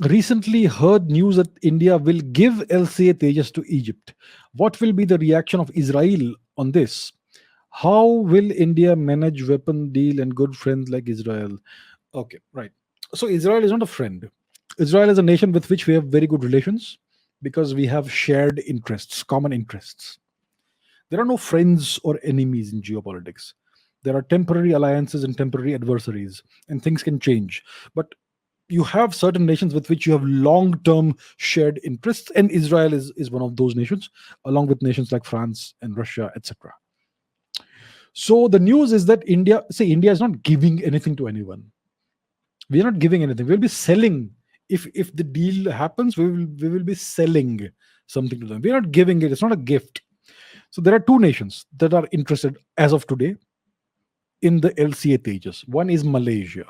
recently heard news that India will give LCA Tejas to Egypt. What will be the reaction of Israel on this? How will India manage weapon deal and good friends like Israel? Okay, right. So Israel is not a friend. Israel is a nation with which we have very good relations because we have shared interests, common interests. There are no friends or enemies in geopolitics. There are temporary alliances and temporary adversaries, and things can change. But you have certain nations with which you have long term shared interests, and Israel is one of those nations, along with nations like France and Russia, etc. So the news is that India is not giving anything to anyone. We are not giving anything. We'll be selling. If the deal happens, we will be selling something to them. We're not giving it. It's not a gift. So there are two nations that are interested as of today in the LCA Tejas. One is Malaysia.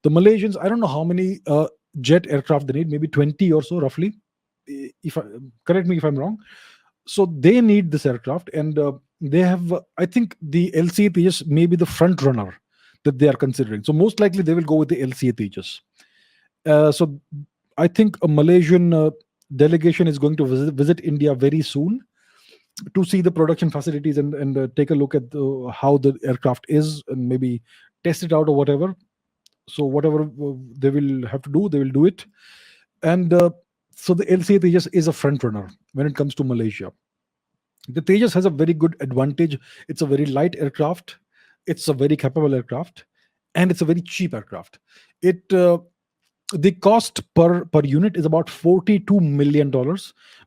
The Malaysians, I don't know how many jet aircraft they need, maybe 20 or so, roughly. If I, correct me if I'm wrong. So they need this aircraft, and they have. I think the LCA Tejas may be the front runner that they are considering. So most likely they will go with the LCA Tejas. So I think a Malaysian delegation is going to visit India very soon to see the production facilities and take a look at how the aircraft is and maybe test it out or whatever. So whatever they will have to do, they will do it. And so the LCA Tejas is a front runner when it comes to Malaysia. The Tejas has a very good advantage. It's a very light aircraft. It's a very capable aircraft, and it's a very cheap aircraft. It The cost per unit is about $42 million,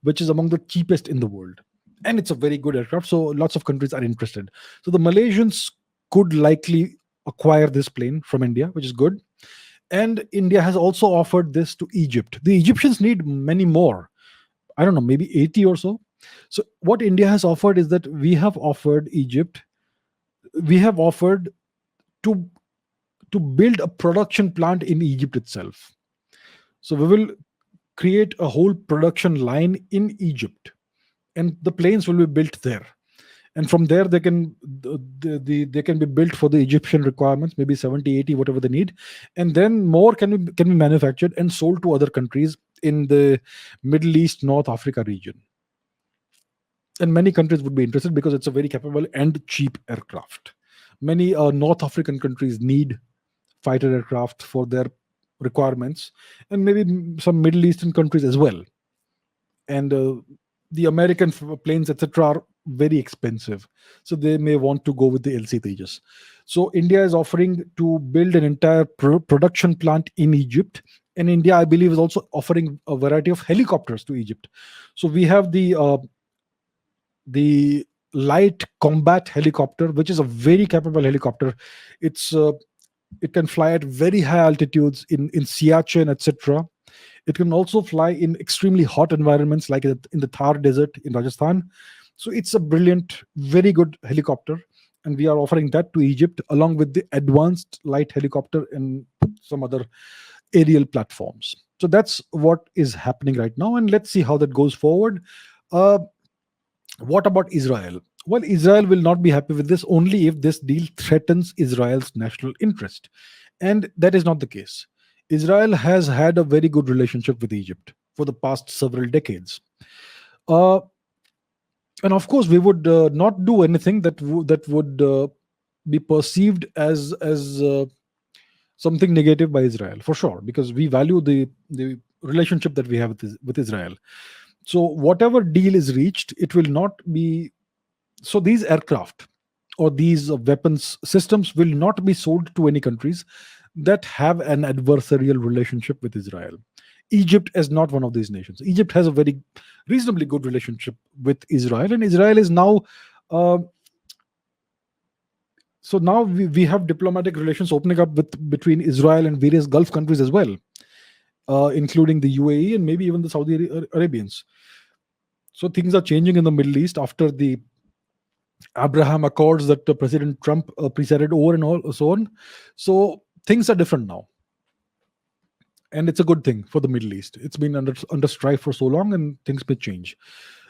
which is among the cheapest in the world, and it's a very good aircraft. So lots of countries are interested. So the Malaysians could likely acquire this plane from India, which is good. And India has also offered this to Egypt. The Egyptians need many more. I don't know, maybe 80 or so. So what India has offered is that we have offered to build a production plant in Egypt itself. So we will create a whole production line in Egypt, and the planes will be built there. And from there, they can be built for the Egyptian requirements, maybe 70, 80, whatever they need, and then more can be manufactured and sold to other countries in the Middle East, North Africa region. And many countries would be interested because it's a very capable and cheap aircraft. Many North African countries need fighter aircraft for their requirements, and maybe some Middle Eastern countries as well. And the American planes, etc., are very expensive, so they may want to go with the LC Tejas. So India is offering to build an entire production plant in Egypt, and India, I believe, is also offering a variety of helicopters to Egypt. So we have the light combat helicopter, which is a very capable helicopter. It's it can fly at very high altitudes in Siachen, etc. It can also fly in extremely hot environments like in the Thar Desert in Rajasthan. So it's a brilliant, very good helicopter. And we are offering that to Egypt along with the advanced light helicopter and some other aerial platforms. So that's what is happening right now. And let's see how that goes forward. Uh, what about Israel? Well, Israel will not be happy with this only if this deal threatens Israel's national interest. And that is not the case. Israel has had a very good relationship with Egypt for the past several decades. Uh, and of course, we would not do anything that would be perceived as something negative by Israel, for sure, because we value the relationship that we have with Israel. So whatever deal is reached, it will not be. So these aircraft or these weapons systems will not be sold to any countries that have an adversarial relationship with Israel. Egypt is not one of these nations. Egypt has a very reasonably good relationship with Israel, and Israel is now. Uh, so now we have diplomatic relations opening up between Israel and various Gulf countries as well, including the UAE and maybe even the Saudi Arabians. So things are changing in the Middle East after the Abraham Accords that President Trump presided over and all so on. So things are different now, and it's a good thing for the Middle East. It's been under strife for so long, and things may change.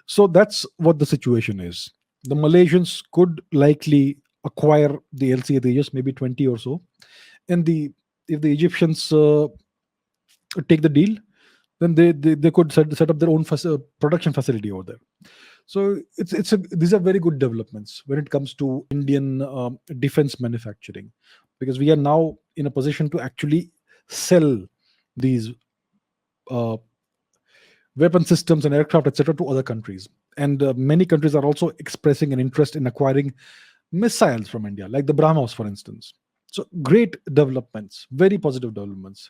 So that's what the situation is. The Malaysians could likely acquire the LCA Tejas, maybe 20 or so, and the if the Egyptians take the deal, then they could set up their own production facility over there. So these are very good developments when it comes to Indian defense manufacturing, because we are now in a position to actually sell these uh, weapon systems and aircraft, etc., to other countries. And many countries are also expressing an interest in acquiring missiles from India, like the BrahMos, for instance. So great developments, very positive developments.